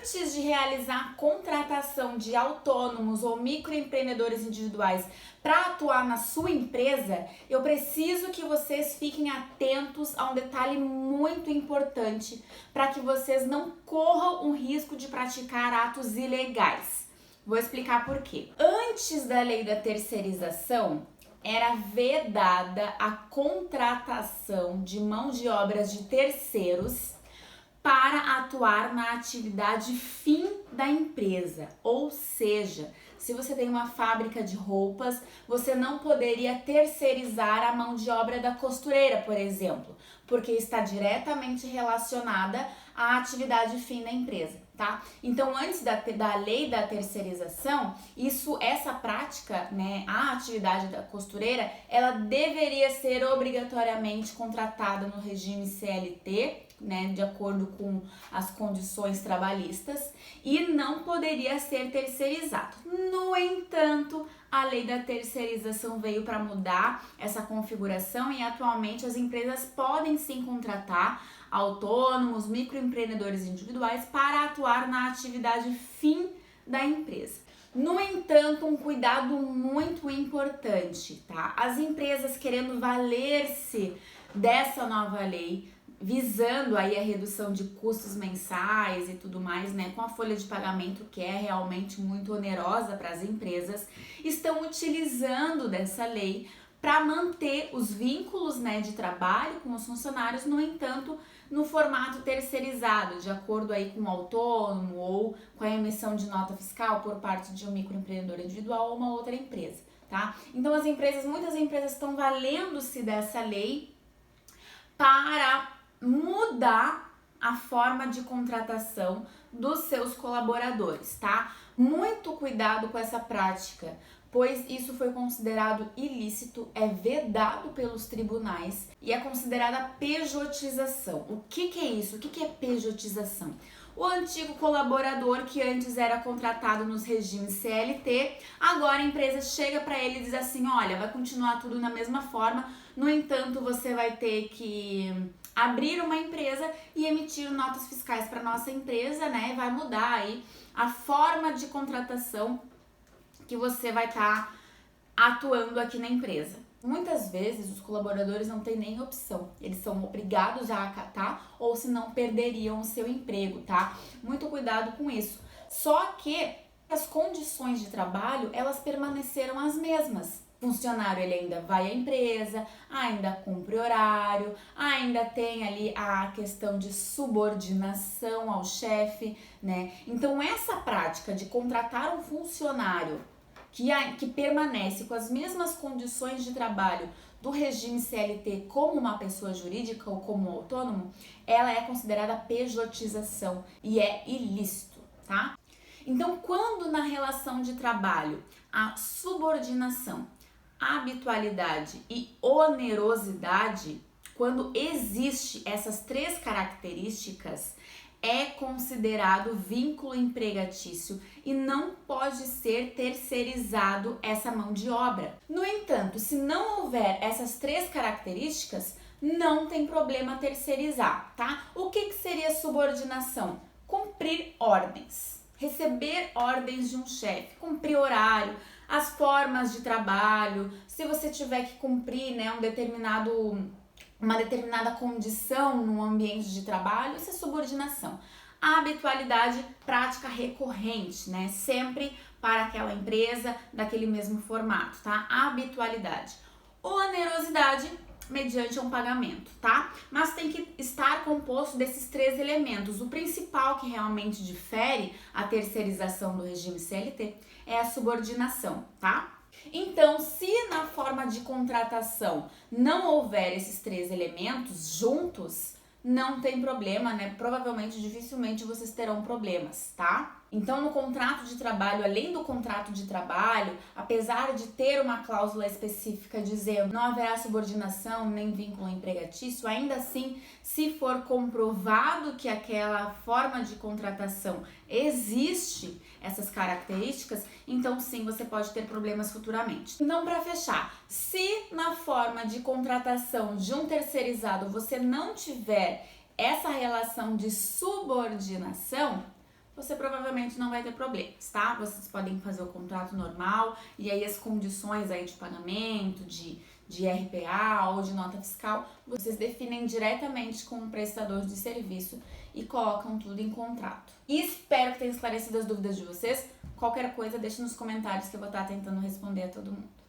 antes de realizar a contratação de autônomos ou microempreendedores individuais para atuar na sua empresa, eu preciso que vocês fiquem atentos a um detalhe muito importante para que vocês não corram o risco de praticar atos ilegais. Vou explicar por quê. Antes da lei da terceirização, era vedada a contratação de mão de obras de terceiros para atuar na atividade fim da empresa. Ou seja, se você tem uma fábrica de roupas, você não poderia terceirizar a mão de obra da costureira, por exemplo, porque está diretamente relacionada à atividade fim da empresa, tá? Então, antes da lei da terceirização, essa prática, né, a atividade da costureira, ela deveria ser obrigatoriamente contratada no regime CLT, né, de acordo com as condições trabalhistas, e não poderia ser terceirizado. No entanto, a lei da terceirização veio para mudar essa configuração e atualmente as empresas podem sim contratar autônomos, microempreendedores individuais para atuar na atividade fim da empresa. No entanto, um cuidado muito importante, tá? As empresas querendo valer-se dessa nova lei, visando aí a redução de custos mensais e tudo mais, né, com a folha de pagamento que é realmente muito onerosa para as empresas, estão utilizando dessa lei para manter os vínculos, né, de trabalho com os funcionários, no entanto, no formato terceirizado, de acordo aí com o autônomo ou com a emissão de nota fiscal por parte de um microempreendedor individual ou uma outra empresa, tá? Então muitas empresas estão valendo-se dessa lei para mudar a forma de contratação dos seus colaboradores, tá? Muito cuidado com essa prática, pois isso foi considerado ilícito, é vedado pelos tribunais e é considerada pejotização. O que é isso? O que é pejotização? O antigo colaborador que antes era contratado nos regimes CLT, agora a empresa chega para ele e diz assim, olha, vai continuar tudo na mesma forma, no entanto, você vai ter que abrir uma empresa e emitir notas fiscais para nossa empresa, né? Vai mudar aí a forma de contratação que você vai estar atuando aqui na empresa. Muitas vezes os colaboradores não têm nem opção, eles são obrigados a acatar ou senão perderiam o seu emprego, tá? Muito cuidado com isso. Só que as condições de trabalho, elas permaneceram as mesmas. O funcionário, ele ainda vai à empresa, ainda cumpre horário, ainda tem ali a questão de subordinação ao chefe, né? Então essa prática de contratar um funcionário que permanece com as mesmas condições de trabalho do regime CLT como uma pessoa jurídica ou como um autônomo, ela é considerada pejotização e é ilícito, tá? Então, quando na relação de trabalho a subordinação, habitualidade e onerosidade, quando existe essas três características, é considerado vínculo empregatício e não pode ser terceirizado essa mão de obra. No entanto, se não houver essas três características, não tem problema terceirizar, tá? O que seria subordinação? Cumprir ordens, receber ordens de um chefe, cumprir horário, as formas de trabalho, se você tiver que cumprir, né, uma determinada condição no ambiente de trabalho, isso é subordinação. A habitualidade, prática recorrente, né? Sempre para aquela empresa, daquele mesmo formato, tá? A habitualidade. Onerosidade, mediante um pagamento, tá? Mas tem que estar composto desses três elementos. O principal que realmente difere a terceirização do regime CLT é a subordinação, tá? Então, se na forma de contratação não houver esses três elementos juntos, não tem problema, né? Provavelmente, dificilmente vocês terão problemas, tá? Então, no contrato de trabalho, além do contrato de trabalho, apesar de ter uma cláusula específica dizendo não haverá subordinação nem vínculo empregatício, ainda assim, se for comprovado que aquela forma de contratação existe essas características, então sim, você pode ter problemas futuramente. Então, para fechar, se na forma de contratação de um terceirizado você não tiver essa relação de subordinação, você provavelmente não vai ter problemas, tá? Vocês podem fazer o contrato normal e aí as condições aí de pagamento, de RPA ou de nota fiscal, vocês definem diretamente com o prestador de serviço e colocam tudo em contrato. E espero que tenha esclarecido as dúvidas de vocês. Qualquer coisa, deixe nos comentários que eu vou estar tentando responder a todo mundo.